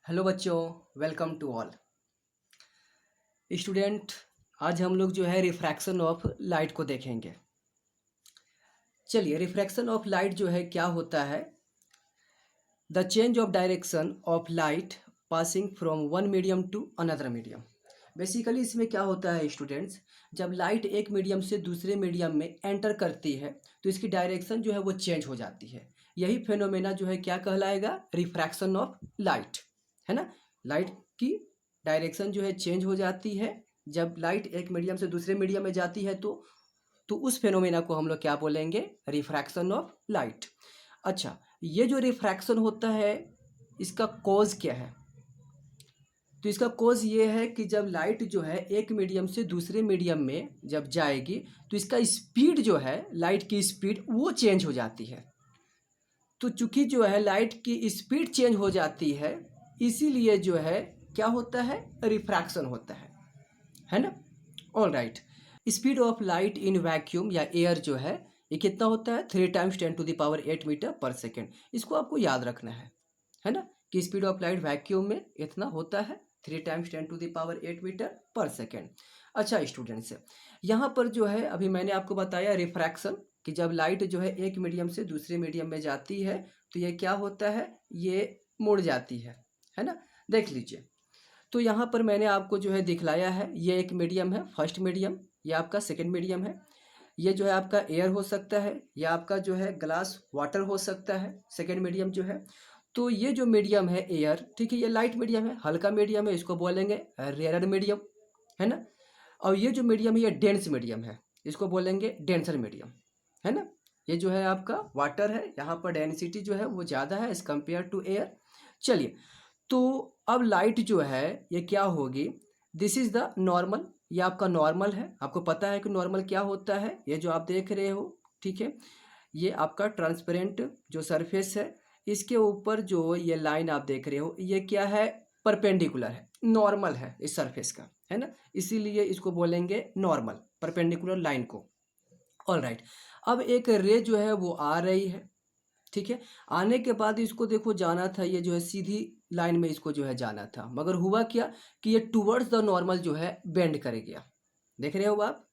Hello बच्चों, welcome to all student. आज हम लोग जो है रिफ्रैक्शन ऑफ लाइट को देखेंगे। चलिए, रिफ्रैक्शन ऑफ लाइट जो है क्या होता है? The change of direction of light passing from one medium to another medium. Basically इसमें क्या होता है स्टूडेंट्स, जब लाइट एक मीडियम से दूसरे मीडियम में एंटर करती है तो इसकी डायरेक्शन जो है वो चेंज हो जाती है। यही फेनोमेना जो है क्या कहलाएगा? रिफ्रैक्शन ऑफ लाइट, है ना। लाइट की डायरेक्शन जो है चेंज हो जाती है जब लाइट एक मीडियम से दूसरे मीडियम में जाती है तो उस फेनोमेना को हम लोग क्या बोलेंगे? Refraction of light. अच्छा, ये जो रिफ्रैक्शन होता है इसका कॉज क्या है? तो इसका कॉज ये है कि जब लाइट जो है एक मीडियम से दूसरे मीडियम में जब जाएगी तो इसका स्पीड जो है, लाइट की स्पीड वो चेंज हो जाती है। तो चूंकि जो है लाइट की स्पीड चेंज हो जाती है, इसीलिए जो है क्या होता है? रिफ्रैक्शन होता है ना। All right. Speed of light in vacuum या एयर जो है ये कितना होता है? 3 × 10⁸ मीटर पर सेकेंड। इसको आपको याद रखना है ना, कि स्पीड ऑफ लाइट वैक्यूम में इतना होता है 3 × 10⁸ मीटर पर सेकेंड। अच्छा स्टूडेंट्स, यहाँ पर जो है अभी मैंने आपको बताया रिफ्रैक्शन, कि जब लाइट जो है एक मीडियम से दूसरे मीडियम में जाती है तो ये क्या होता है? ये मुड़ जाती है ना। देख लीजिए, तो यहाँ पर मैंने आपको जो है दिखलाया है, ये एक मीडियम है, फर्स्ट मीडियम, ये आपका सेकंड मीडियम है। ये जो है आपका एयर हो सकता है, या आपका जो है ग्लास वाटर हो सकता है, सेकंड मीडियम जो है। तो ये जो मीडियम है एयर, ठीक है, ये लाइट मीडियम है, हल्का मीडियम है, इसको बोलेंगे रेयर मीडियम, है ना। और ये जो मीडियम है ये डेंस मीडियम है, इसको बोलेंगे डेंसर मीडियम, है ना। ये जो है आपका वाटर है, यहाँ पर डेंसिटी जो है वो ज़्यादा है एज कम्पेयर टू एयर। चलिए, तो अब लाइट जो है ये क्या होगी? दिस इज द नॉर्मल, ये आपका नॉर्मल है। आपको पता है कि नॉर्मल क्या होता है? ये जो आप देख रहे हो, ठीक है, ये आपका ट्रांसपेरेंट जो सरफेस है, इसके ऊपर जो ये लाइन आप देख रहे हो ये क्या है? परपेंडिकुलर है, नॉर्मल है इस सरफेस का, है ना। इसीलिए इसको बोलेंगे नॉर्मल, परपेंडिकुलर लाइन को। All right. अब एक रे जो है वो आ रही है, ठीक है। आने के बाद इसको देखो जाना था, ये जो है सीधी लाइन में इसको जो है जाना था, मगर हुआ क्या कि ये टूवर्ड्स द नॉर्मल जो है बेंड कर गया। देख रहे हो आप,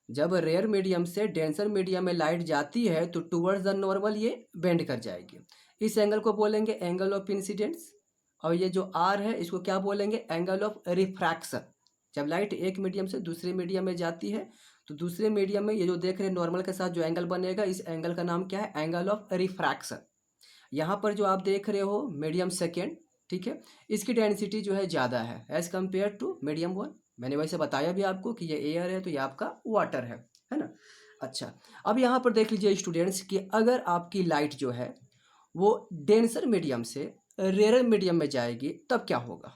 जब रेयर मीडियम से डेंसर मीडियम में लाइट जाती है तो टूवर्ड्स द नॉर्मल ये बेंड कर जाएगी। इस एंगल को बोलेंगे एंगल ऑफ इंसिडेंस, और ये जो आर है इसको क्या बोलेंगे? Angle of refraction. जब लाइट एक मीडियम से दूसरे मीडियम में जाती है तो दूसरे मीडियम में ये जो देख रहे हैं नॉर्मल के साथ जो एंगल बनेगा, इस एंगल का नाम क्या है? Angle of refraction. यहाँ पर जो आप देख रहे हो मीडियम सेकेंड, ठीक है, इसकी डेंसिटी जो है ज़्यादा है as compare to medium one. मैंने वैसे बताया भी आपको कि ये एयर है तो ये आपका वाटर है ना। अच्छा, अब यहाँ पर देख लीजिए स्टूडेंट्स कि अगर आपकी लाइट जो है वो डेंसर मीडियम से रेयर मीडियम में जाएगी तब क्या होगा?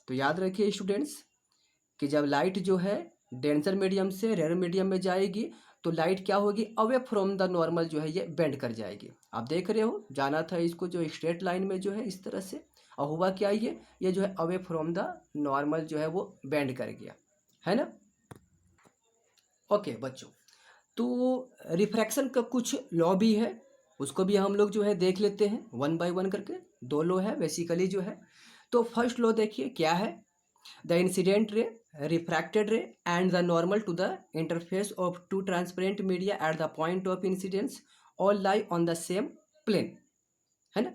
तो याद रखिए स्टूडेंट्स कि जब लाइट जो है डेंसर मीडियम से रेयर मीडियम में जाएगी तो लाइट क्या होगी? अवे फ्रॉम द नॉर्मल जो है ये बेंड कर जाएगी। आप देख रहे हो, जाना था इसको जो स्ट्रेट लाइन में जो है इस तरह से, और हुआ क्या? ये जो है अवे फ्रॉम द नॉर्मल जो है वो बेंड कर गया, है ना। ओके बच्चों, तो रिफ्रैक्शन का कुछ लॉ भी है, उसको भी हम लोग जो है देख लेते हैं वन बाय वन करके। दो लॉ है बेसिकली जो है। तो फर्स्ट लॉ देखिए क्या है? The incident ray, refracted ray, and the normal to the interface of two transparent media at the point of incidence all lie on the same plane, है ना।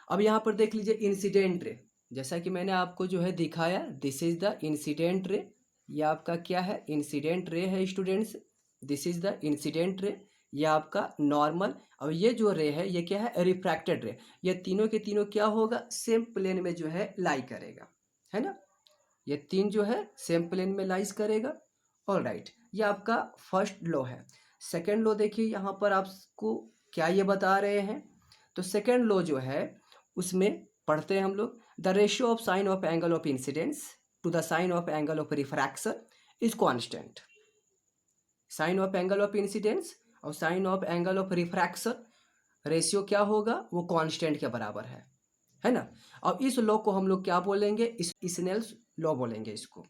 अब यहाँ पर देख लीजिए इंसिडेंट रे, जैसा कि मैंने आपको जो है दिखाया, this is the incident ray. ये आपका क्या है? इंसिडेंट रे है students. This is the incident ray, ये आपका नॉर्मल। अब ये जो रे है ये क्या है? रिफ्रैक्टेड रे। ये तीनों के तीनों क्या होगा? सेम प्लेन में जो है लाई करेगा, है ना। ये तीन जो है सेम प्लेन में लाइज करेगा। ऑल राइट, ये आपका फर्स्ट लॉ है। सेकेंड लॉ देखिए यहाँ पर आपको क्या ये बता रहे हैं, तो सेकेंड लॉ जो है उसमें पढ़ते हैं हम लोग, the ratio of sine of angle of incidence to the sine of angle of refraction is constant. Sine of angle of incidence और sine of angle of refraction ratio क्या होगा? वो कांस्टेंट के बराबर है ना। अब इस लॉ को हम लोग क्या बोलेंगे? स्नेल्स लॉ बोलेंगे इसको।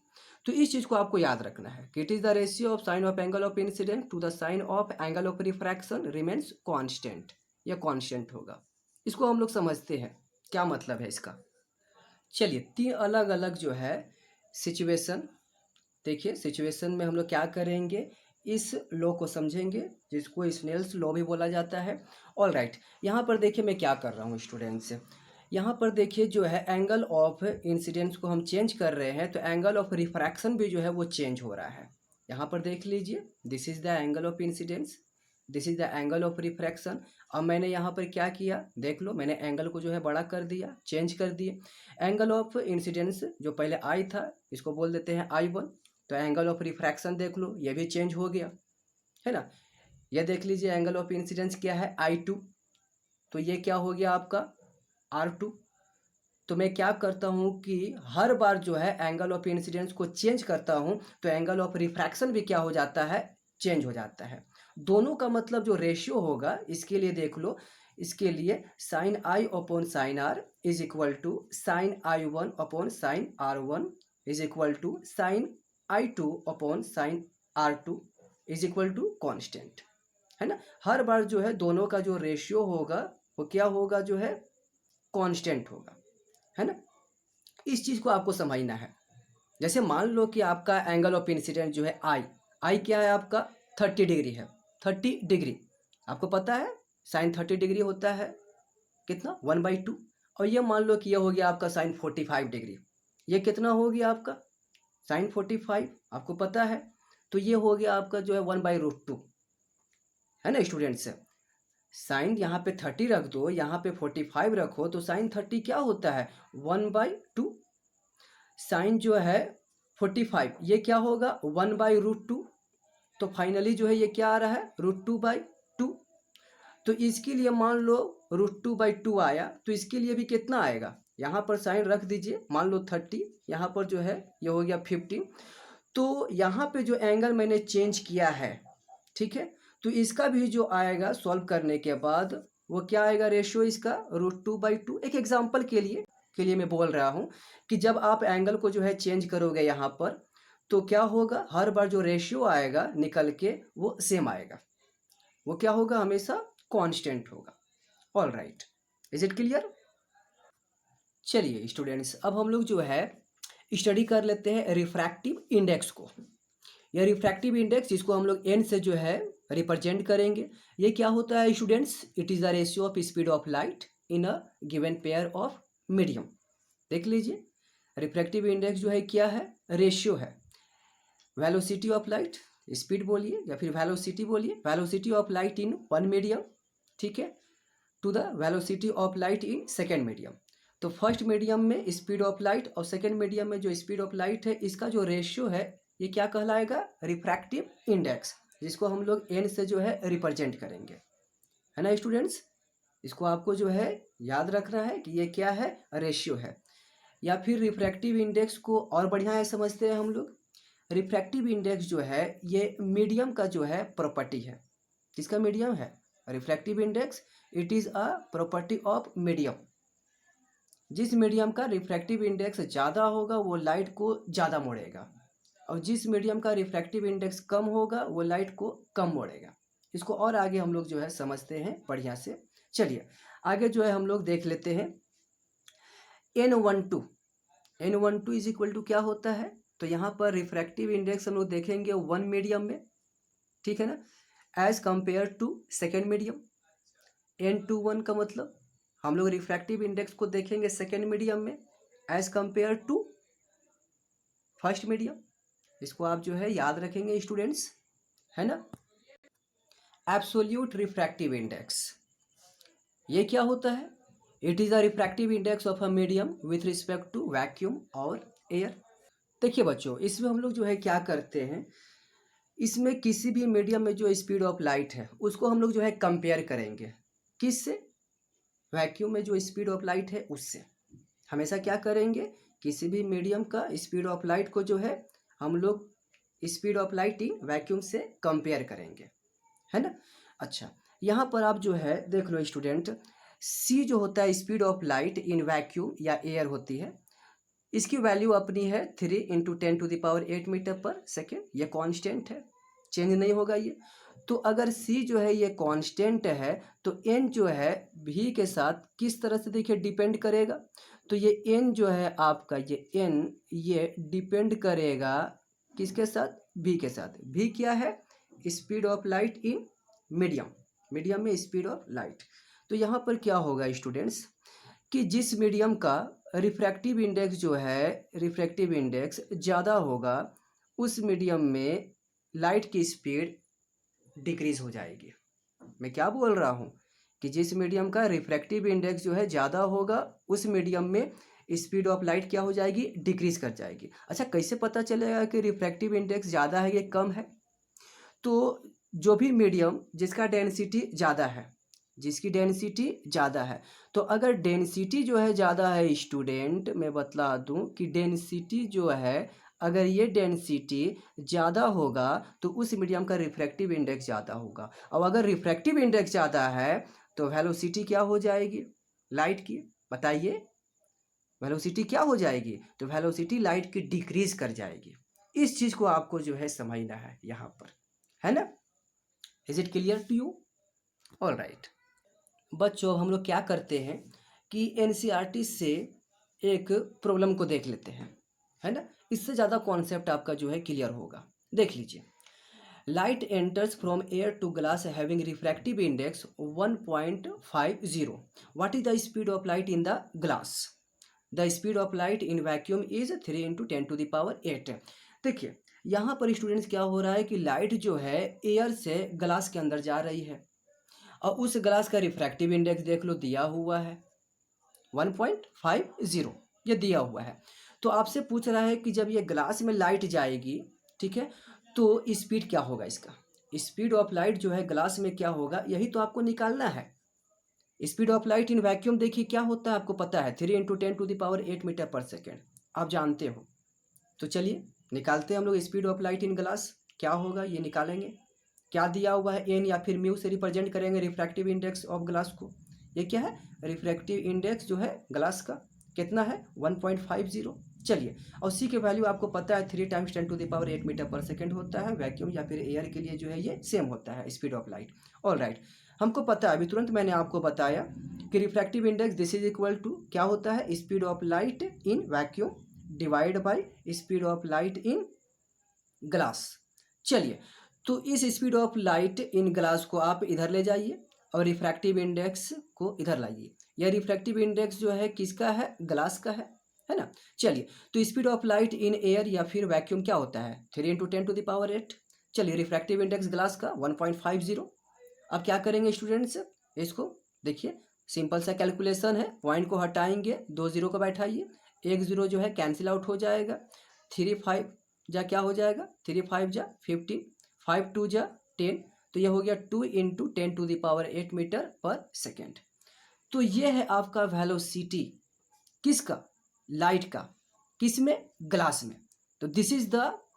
तो इस चीज़ को आपको याद रखना है कि it is the ratio of sine of angle of incidence to the sine of angle of refraction remains constant. यह कांस्टेंट होगा। इसको हम लोग समझते हैं क्या मतलब है इसका। चलिए 3 अलग अलग जो है सिचुएशन, देखिए सिचुएशन में हम लोग क्या करेंगे, इस लॉ को समझेंगे जिसको स्नेल्स लॉ भी बोला जाता है। ऑल राइट, यहाँ पर देखिए मैं क्या कर रहा हूँ स्टूडेंट्स, यहाँ पर देखिए जो है एंगल ऑफ इंसिडेंस को हम चेंज कर रहे हैं, तो एंगल ऑफ रिफ्रैक्शन भी जो है वो चेंज हो रहा है। यहाँ पर देख लीजिए, this is the angle of incidence, this is the angle of refraction. अब मैंने यहाँ पर क्या किया, देख लो मैंने एंगल को जो है बड़ा कर दिया, चेंज कर दिए। एंगल ऑफ इंसिडेंस जो पहले आई था इसको बोल देते हैं I1, तो एंगल ऑफ रिफ्रैक्शन देख लो ये भी चेंज हो गया, है ना। ये देख लीजिए एंगल ऑफ इंसिडेंस क्या है I2, तो ये क्या हो गया आपका R2। तो मैं क्या करता हूँ कि हर बार जो है एंगल ऑफ इंसिडेंस को चेंज करता हूँ, तो एंगल ऑफ रिफ्रैक्शन भी क्या हो जाता है, चेंज हो जाता है। दोनों का मतलब जो रेशियो होगा, इसके लिए देख लो, इसके लिए sine I upon sine R is equal to sine I1 upon sine R1 is equal to sine I2 upon sine R2 is equal to constant, है ना। हर बार जो है दोनों का जो रेशियो होगा वो क्या होगा, जो है कांस्टेंट होगा, है ना। इस चीज़ को आपको समझना है। जैसे मान लो कि आपका एंगल ऑफ इंसिडेंट जो है आई क्या है आपका 30 डिग्री है, 30 डिग्री आपको पता है साइन 30 डिग्री होता है कितना 1/2, और ये मान लो कि ये हो गया आपका साइन 45 डिग्री, ये कितना हो गया आपका साइन 45 आपको पता है, तो ये हो गया आपका जो है 1/√2, है ना स्टूडेंट्स। साइन यहाँ पे 30 रख दो, यहाँ पे 45 रखो, तो साइन 30 क्या होता है 1/2। साइन जो है 45 ये क्या होगा 1/√2, तो फाइनली जो है ये क्या आ रहा है √2/2। तो इसके लिए मान लो √2/2 आया, तो इसके लिए भी कितना आएगा, यहाँ पर साइन रख दीजिए, मान लो 30, यहाँ पर जो है ये हो गया 15। तो यहाँ पे जो एंगल मैंने चेंज किया है, ठीक है, तो इसका भी जो आएगा सॉल्व करने के बाद वो क्या आएगा रेशियो इसका √2/2। एक एग्जांपल के लिए मैं बोल रहा हूँ कि जब आप एंगल को जो है चेंज करोगे यहाँ पर, तो क्या होगा, हर बार जो रेशियो आएगा निकल के वो सेम आएगा, वो क्या होगा हमेशा कांस्टेंट होगा। All right, is it clear. चलिए स्टूडेंट्स, अब हम लोग जो है स्टडी कर लेते हैं रिफ्रैक्टिव इंडेक्स को। यह रिफ्रैक्टिव इंडेक्स जिसको हम लोग एन से जो है रिप्रेजेंट करेंगे, ये क्या होता है students, it is the ratio of speed of light in a given pair of medium. देख लीजिए रिफ्रैक्टिव इंडेक्स जो है क्या है, रेशियो है वेलोसिटी ऑफ लाइट, स्पीड बोलिए या फिर वेलोसिटी बोलिए, velocity of light in one medium, ठीक है, to the velocity of light in second medium. तो फर्स्ट मीडियम में स्पीड ऑफ लाइट और सेकेंड मीडियम में जो स्पीड ऑफ लाइट है, इसका जो रेशियो है ये क्या कहलाएगा, रिफ्रैक्टिव इंडेक्स, जिसको हम लोग एन से जो है रिप्रेजेंट करेंगे, है ना स्टूडेंट्स। इसको आपको जो है याद रखना है कि ये क्या है, रेशियो है। या फिर रिफ्रैक्टिव इंडेक्स को और बढ़िया है समझते हैं हम लोग, रिफ्रैक्टिव इंडेक्स जो है ये मीडियम का जो है प्रॉपर्टी है। किसका मीडियम है, refractive index, it is a property of medium. जिस मीडियम का रिफ्रैक्टिव इंडेक्स ज़्यादा होगा वो लाइट को ज़्यादा मोड़ेगा, और जिस मीडियम का रिफ्रैक्टिव इंडेक्स कम होगा वो लाइट को कम मोड़ेगा। इसको और आगे हम लोग जो है समझते हैं बढ़िया से। चलिए आगे जो है हम लोग देख लेते हैं N12 इज इक्वल टू क्या होता है, तो यहाँ पर रिफ्रैक्टिव इंडेक्स हम लोग देखेंगे वन मीडियम में, ठीक है ना, as compare to second medium. N21 का मतलब हम लोग रिफ्रैक्टिव इंडेक्स को देखेंगे सेकेंड मीडियम में as compare to first medium. इसको आप जो है याद रखेंगे स्टूडेंट्स, है ना। एब्सोल्यूट रिफ्रैक्टिव इंडेक्स ये क्या होता है, it is a refractive index of a medium with respect to vacuum और एयर। देखिए बच्चों, इसमें हम लोग जो है क्या करते हैं, इसमें किसी भी मीडियम में जो स्पीड ऑफ लाइट है उसको हम लोग जो है कंपेयर करेंगे, किससे, वैक्यूम में जो स्पीड ऑफ लाइट है उससे। हमेशा क्या करेंगे, किसी भी मीडियम का स्पीड ऑफ लाइट को जो है हम लोग speed of light in vacuum से कंपेयर करेंगे, है ना। अच्छा, यहाँ पर आप जो है देख लो स्टूडेंट, सी जो होता है speed of light in vacuum या एयर होती है, इसकी वैल्यू अपनी है 3 × 10⁸ मीटर पर सेकेंड, ये कांस्टेंट है, चेंज नहीं होगा ये। तो अगर सी जो है ये कांस्टेंट है, तो एन जो है भी के साथ किस तरह से देखिए डिपेंड करेगा, तो ये एन जो है आपका, ये एन ये डिपेंड करेगा किसके साथ, v के साथ। v क्या है, speed of light in medium, medium में स्पीड ऑफ लाइट। तो यहाँ पर क्या होगा स्टूडेंट्स कि जिस मीडियम का रिफ्रैक्टिव इंडेक्स जो है, रिफ्रैक्टिव इंडेक्स ज़्यादा होगा, उस मीडियम में लाइट की स्पीड डिक्रीज हो जाएगी। मैं क्या बोल रहा हूँ कि जिस मीडियम का रिफ्रैक्टिव इंडेक्स जो है ज़्यादा होगा, उस मीडियम में स्पीड ऑफ लाइट क्या हो जाएगी, डिक्रीज कर जाएगी। अच्छा, कैसे पता चलेगा कि रिफ्रैक्टिव इंडेक्स ज़्यादा है या कम है? तो जो भी मीडियम जिसका डेंसिटी ज़्यादा है, जिसकी डेंसिटी ज़्यादा है, तो अगर डेंसिटी जो है ज़्यादा है स्टूडेंट, मैं बतला दूं कि डेंसिटी जो है, अगर ये डेंसिटी ज़्यादा होगा तो उस मीडियम का रिफ्रैक्टिव इंडेक्स ज़्यादा होगा। और अगर रिफ्रैक्टिव इंडेक्स ज़्यादा है तो वेलोसिटी क्या हो जाएगी लाइट की, बताइए वेलोसिटी क्या हो जाएगी? तो वेलोसिटी लाइट की डिक्रीज कर जाएगी। इस चीज़ को आपको जो है समझना है यहाँ पर, है ना? Is it clear to you? All right बच्चों, हम लोग क्या करते हैं कि एनसीईआरटी से एक प्रॉब्लम को देख लेते हैं, है ना? इससे ज़्यादा कॉन्सेप्ट आपका जो है क्लियर होगा। देख लीजिए, light enters from air to glass having refractive index 1.50। What is the speed of light in the glass? The speed of light in vacuum is 3 × 10⁸। देखिए, यहाँ पर स्टूडेंट्स क्या हो रहा है कि लाइट जो है एयर से ग्लास के अंदर जा रही है, और उस ग्लास का रिफ्रैक्टिव इंडेक्स देख लो दिया हुआ है 1.50, ये दिया हुआ है। तो आपसे पूछ रहा है कि जब ये ग्लास में लाइट जाएगी, ठीक है, तो स्पीड क्या होगा इसका? स्पीड ऑफ लाइट जो है ग्लास में क्या होगा, यही तो आपको निकालना है। Speed of light in vacuum देखिए क्या होता है, आपको पता है 3 × 10⁸ मीटर पर सेकेंड, आप जानते हो। तो चलिए निकालते हैं हम लोग speed of light in glass, क्या होगा ये निकालेंगे। क्या दिया हुआ है, एन या फिर म्यू से रिप्रेजेंट करेंगे रिफ्रैक्टिव इंडेक्स ऑफ ग्लास को। ये क्या है, रिफ्रैक्टिव इंडेक्स जो है ग्लास का कितना है 1.50। चलिए, और सी के वैल्यू आपको पता है 3 × 10⁸ मीटर पर सेकेंड होता है। वैक्यूम या फिर एयर के लिए जो है ये सेम होता है speed of light. All right, हमको पता है, अभी तुरंत मैंने आपको बताया कि refractive index this is equal to क्या होता है, speed of light in vacuum divide by speed of light in glass. चलिए, तो इस speed of light in glass को आप इधर ले जाइए और रिफ्रैक्टिव इंडेक्स को इधर लाइए। यह रिफ्रैक्टिव इंडेक्स जो है किसका है, ग्लास का है ना? चलिए, तो speed of light in air या फिर वैक्यूम क्या होता है 3 × 10⁸। चलिए, रिफ्रैक्टिव इंडेक्स ग्लास का 1.50। अब क्या करेंगे स्टूडेंट्स, इसको देखिए, सिंपल सा कैलकुलेशन है, पॉइंट को हटाएंगे, 2 0 को बैठाइए, 1 0 जो है कैंसिल आउट हो जाएगा, 3 5 जा क्या हो जाएगा, 3 5 जा 15, 5 2 जा 10, तो यह हो गया 2 × 10⁸ मीटर पर सेकेंड। तो ये है आपका वेलोसिटी किसका, लाइट का, किस में, ग्लास में। तो this is the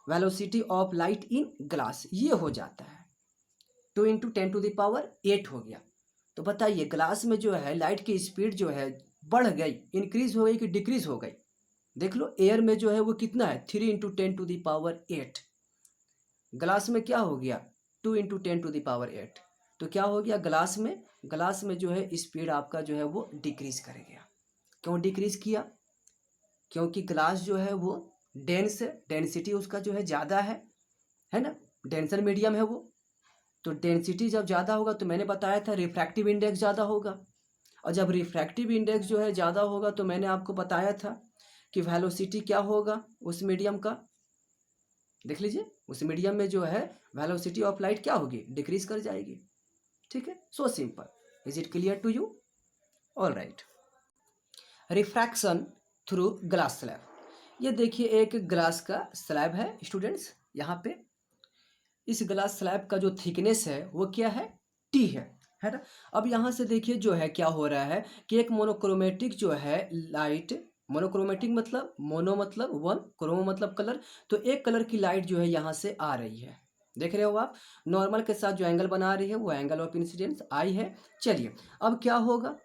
velocity of light in glass, ये हो जाता है 2 × 10⁸ हो गया। तो बताइए ग्लास में जो है लाइट की स्पीड जो है बढ़ गई, इंक्रीज हो गई कि डिक्रीज हो गई? देख लो, एयर में जो है वो कितना है 3 × 10⁸। ग्लास में क्या हो गया 2 × 10⁸। तो क्या हो गया ग्लास में जो है स्पीड आपका जो है वो डिक्रीज कर गया। क्यों डिक्रीज किया? क्योंकि ग्लास जो है वो डेंस है, डेंसिटी उसका जो है ज़्यादा है ना, डेंसर मीडियम है वो। तो डेंसिटी जब ज़्यादा होगा तो मैंने बताया था रिफ्रैक्टिव इंडेक्स ज़्यादा होगा, और जब रिफ्रैक्टिव इंडेक्स जो है ज़्यादा होगा तो मैंने आपको बताया था कि वेलोसिटी क्या होगा उस मीडियम का। देख लीजिए, उस मीडियम में जो है वेलोसिटी ऑफ लाइट क्या होगी, डिक्रीज कर जाएगी। ठीक है, so simple. Is it clear to you? All right, refraction through glass slab. ये देखिए एक ग्लास का स्लैब है स्टूडेंट्स, यहाँ पे इस ग्लास स्लैब का जो थिकनेस है वो क्या है, टी है ना। अब यहाँ से देखिए जो है क्या हो रहा है कि एक मोनोक्रोमेटिक जो है लाइट, मोनोक्रोमेटिक मतलब मोनो मतलब वन, क्रोमो मतलब कलर, तो एक कलर की लाइट जो है यहाँ से आ रही है। देख रहे हो आप, नॉर्मल के साथ जो एंगल बना रही है वो एंगल ऑफ इंसिडेंस आई है। चलिए, अब क्या होगा,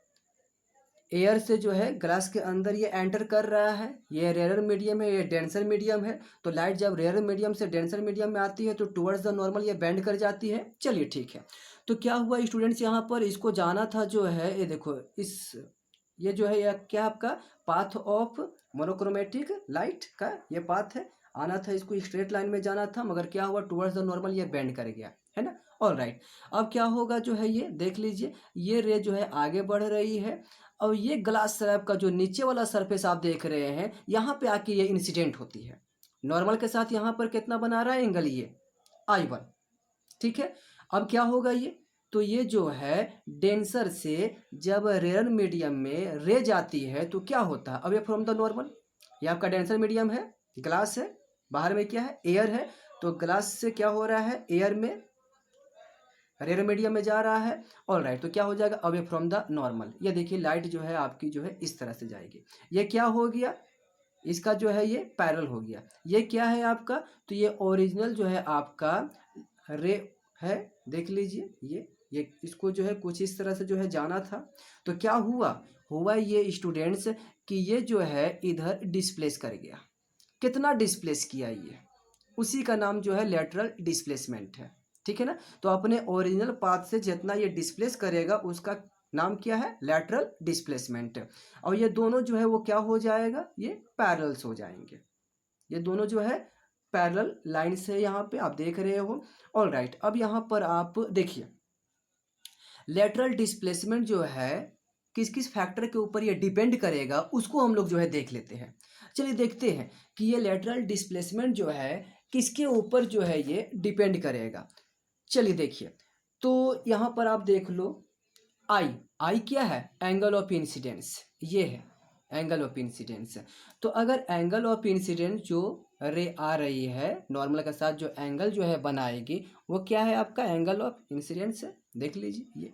एयर से जो है ग्लास के अंदर ये एंटर कर रहा है, ये रेयर मीडियम है, ये डेंसर मीडियम है। तो लाइट जब रेयर मीडियम से डेंसर मीडियम में आती है तो टुवर्ड्स द नॉर्मल ये बेंड कर जाती है। चलिए ठीक है, तो क्या हुआ स्टूडेंट्स, यहाँ पर इसको जाना था जो है, ये देखो इस, ये जो है ये क्या आपका पाथ ऑफ मोनोक्रोमेटिक लाइट का ये पाथ है, आना था इसको स्ट्रेट लाइन में जाना था, मगर क्या हुआ टुवर्ड्स द नॉर्मल ये बेंड कर गया, है ना। ऑल राइट, अब क्या होगा जो है ये देख लीजिए, ये रे जो है आगे बढ़ रही है और ये ग्लास स्लैब का जो नीचे वाला सरफेस आप देख रहे हैं यहाँ पे आके ये इंसिडेंट होती है नॉर्मल के साथ। यहाँ पर कितना बना रहा है एंगल, ये I1, ठीक है। अब क्या होगा ये, तो ये जो है डेंसर से जब रेयर मीडियम में रे जाती है तो क्या होता है, अवे फ्रॉम द नॉर्मल, ये आपका डेंसर मीडियम है, ग्लास है, बाहर में क्या है एयर है, तो ग्लास से क्या हो रहा है एयर में रेयर मीडियम में जा रहा है। ऑल राइट, तो क्या हो जाएगा अवे फ्रॉम द नॉर्मल। ये देखिए लाइट जो है आपकी जो है इस तरह से जाएगी, ये क्या हो गया इसका जो है ये पैरेलल हो गया। ये क्या है आपका, तो ये ओरिजिनल जो है आपका रे है, देख लीजिए ये इसको जो है कुछ इस तरह से जो है जाना था, तो क्या हुआ ये स्टूडेंट्स कि ये जो है इधर डिस्प्लेस कर गया। कितना डिस्प्लेस किया ये, उसी का नाम जो है लेटरल डिस्प्लेसमेंट है, ठीक है ना। तो अपने ओरिजिनल पाथ से जितना ये डिस्प्लेस करेगा उसका नाम क्या है लेटरल डिस्प्लेसमेंट। और ये दोनों जो है वो क्या हो जाएगा, ये पैरेलल्स हो जाएंगे, ये दोनों जो है पैरेलल लाइन से यहाँ पे आप देख रहे हो। ऑल राइट, अब यहाँ पर आप देखिए लेटरल डिस्प्लेसमेंट जो है किस किस फैक्टर के ऊपर ये डिपेंड करेगा उसको हम लोग जो है देख लेते हैं। चलिए देखते हैं कि ये लेटरल डिस्प्लेसमेंट जो है किसके ऊपर जो है ये डिपेंड करेगा। चलिए देखिए, तो यहाँ पर आप देख लो आई क्या है एंगल ऑफ इंसिडेंस, ये है एंगल ऑफ इंसिडेंस। तो अगर एंगल ऑफ इंसिडेंस जो रे आ रही है नॉर्मल के साथ जो एंगल जो है बनाएगी वो क्या है आपका एंगल ऑफ इंसिडेंस है, देख लीजिए ये,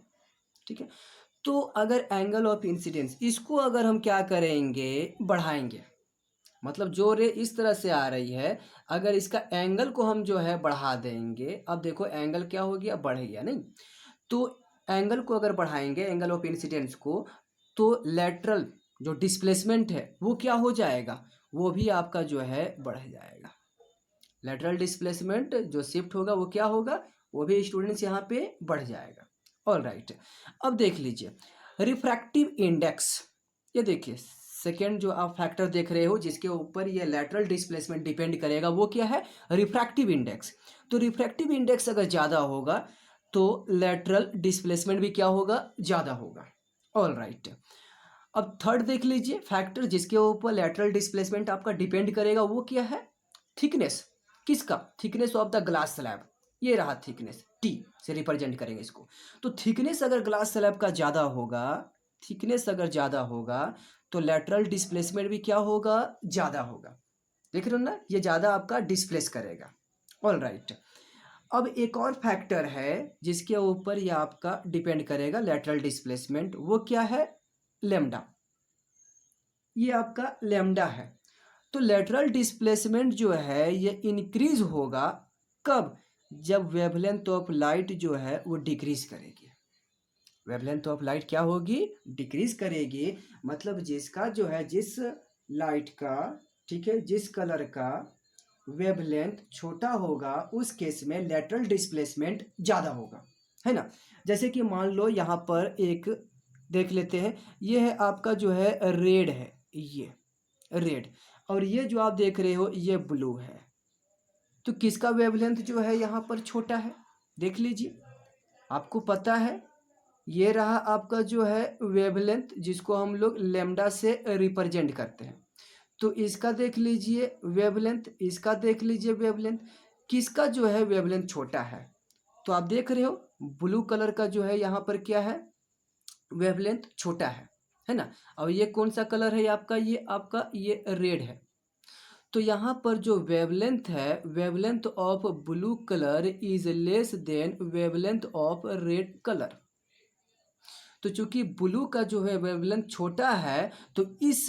ठीक है। तो अगर एंगल ऑफ इंसिडेंस इसको अगर हम क्या करेंगे बढ़ाएंगे, मतलब जो रे इस तरह से आ रही है अगर इसका एंगल को हम जो है बढ़ा देंगे, अब देखो एंगल क्या हो गया बढ़ गया नहीं, तो एंगल को अगर बढ़ाएंगे एंगल ऑफ इंसिडेंस को तो लेटरल जो डिस्प्लेसमेंट है वो क्या हो जाएगा, वो भी आपका जो है बढ़ जाएगा। लेटरल डिस्प्लेसमेंट जो शिफ्ट होगा वो क्या होगा, वो भी स्टूडेंट्स यहाँ पे बढ़ जाएगा। ऑल राइट, अब देख लीजिए रिफ्रैक्टिव इंडेक्स, ये देखिए सेकेंड जो आप फैक्टर देख रहे हो जिसके ऊपर ये लेटरल डिस्प्लेसमेंट डिपेंड करेगा वो क्या है रिफ्रैक्टिव इंडेक्स। तो रिफ्रैक्टिव इंडेक्स अगर ज़्यादा होगा तो लेटरल डिस्प्लेसमेंट भी क्या होगा ज़्यादा होगा। ऑल राइट, अब थर्ड देख लीजिए फैक्टर जिसके ऊपर लेटरल डिस्प्लेसमेंट आपका डिपेंड करेगा वो क्या है थिकनेस, किसका thickness of the glass slab, ये रहा थिकनेस, टी से रिप्रेजेंट करेंगे इसको। तो थिकनेस अगर ग्लास स्लैब का ज़्यादा होगा, थिकनेस अगर ज़्यादा होगा तो लेटरल डिस्प्लेसमेंट भी क्या होगा ज़्यादा होगा, देख रहे हो ना, ये ज़्यादा आपका डिस्प्लेस करेगा। ऑल राइट, अब एक और फैक्टर है जिसके ऊपर ये आपका डिपेंड करेगा लेटरल डिस्प्लेसमेंट, वो क्या है लेम्डा, ये आपका लेम्डा है। तो लेटरल डिस्प्लेसमेंट जो है ये इंक्रीज होगा कब, जब वेवलेंथ ऑफ लाइट जो है वो डिक्रीज करेगी। वेवलेंथ ऑफ लाइट क्या होगी डिक्रीज करेगी, मतलब जिसका जो है जिस लाइट का, ठीक है, जिस कलर का वेवलेंथ छोटा होगा उस केस में लेटरल डिस्प्लेसमेंट ज़्यादा होगा, है ना। जैसे कि मान लो यहाँ पर एक देख लेते हैं, ये है आपका जो है रेड है, ये रेड, और ये जो आप देख रहे हो ये ब्लू है, तो किसका वेवलेंथ जो है यहाँ पर छोटा है, देख लीजिए आपको पता है ये रहा आपका जो है वेवलेंथ जिसको हम लोग लेम्डा से रिप्रेजेंट करते हैं। तो इसका देख लीजिए वेवलेंथ, इसका देख लीजिए वेवलेंथ, किसका जो है वेवलेंथ छोटा है, तो आप देख रहे हो ब्लू कलर का जो है यहाँ पर क्या है वेवलेंथ छोटा है ना। और ये कौन सा कलर है आपका ये रेड है। तो यहाँ पर जो वेवलेंथ है wavelength of blue colour is less than wavelength of red colour. तो चूंकि ब्लू का जो है वेवलेंथ छोटा है तो इस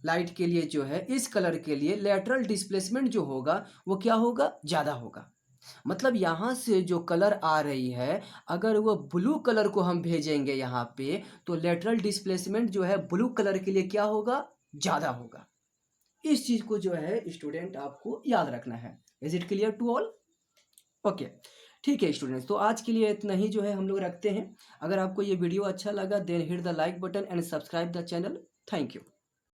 लाइट के लिए जो है इस कलर के लिए लेटरल डिस्प्लेसमेंट जो होगा वो क्या होगा ज़्यादा होगा। मतलब यहाँ से जो कलर आ रही है अगर वो ब्लू कलर को हम भेजेंगे यहाँ पे तो लेटरल डिस्प्लेसमेंट जो है ब्लू कलर के लिए क्या होगा ज़्यादा होगा। इस चीज़ को जो है स्टूडेंट आपको याद रखना है। Is it clear to all? Okay, ठीक है स्टूडेंट्स, तो आज के लिए इतना ही जो है हम लोग रखते हैं। अगर आपको ये वीडियो अच्छा लगा then hit the like button and subscribe the channel. Thank you.